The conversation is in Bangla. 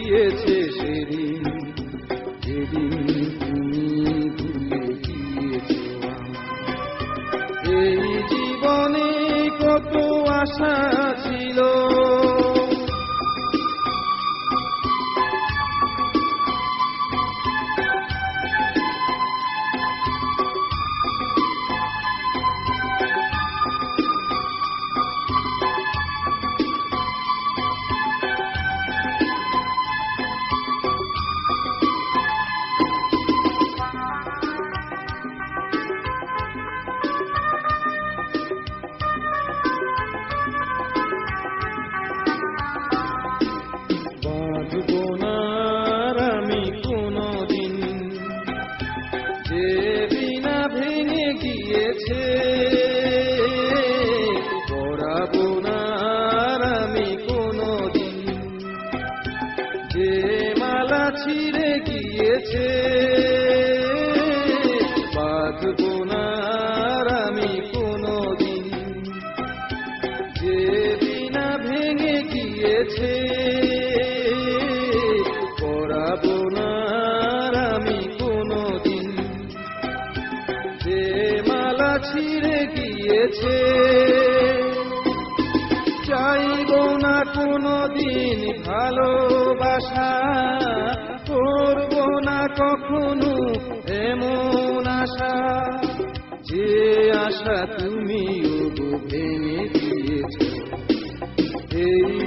গিয়েছে সেদিন, যেদিন তুমি ভুলে গিয়েছো আমায়। এই জীবনে কত আশা ছিল, বাঁধবো না আর আমি কোনোদিন যে বিনা ভেঙে গিয়েছে, পরাবো না আর আমি কোনোদিন যে মালা ছিঁড়ে গিয়েছে। বাঁধবো না আর আমি কোনোদিন যে বিনা ভেঙে গিয়েছে, পরাবো না আর আমি কোনোদিন যে মালা ছিঁড়ে গিয়েছে। চাইবো না কোনোদিন ভালোবাসা, করবো না কখনো এমন আশা, যে আশা তুমিও ভেঙে দিয়েছো। এই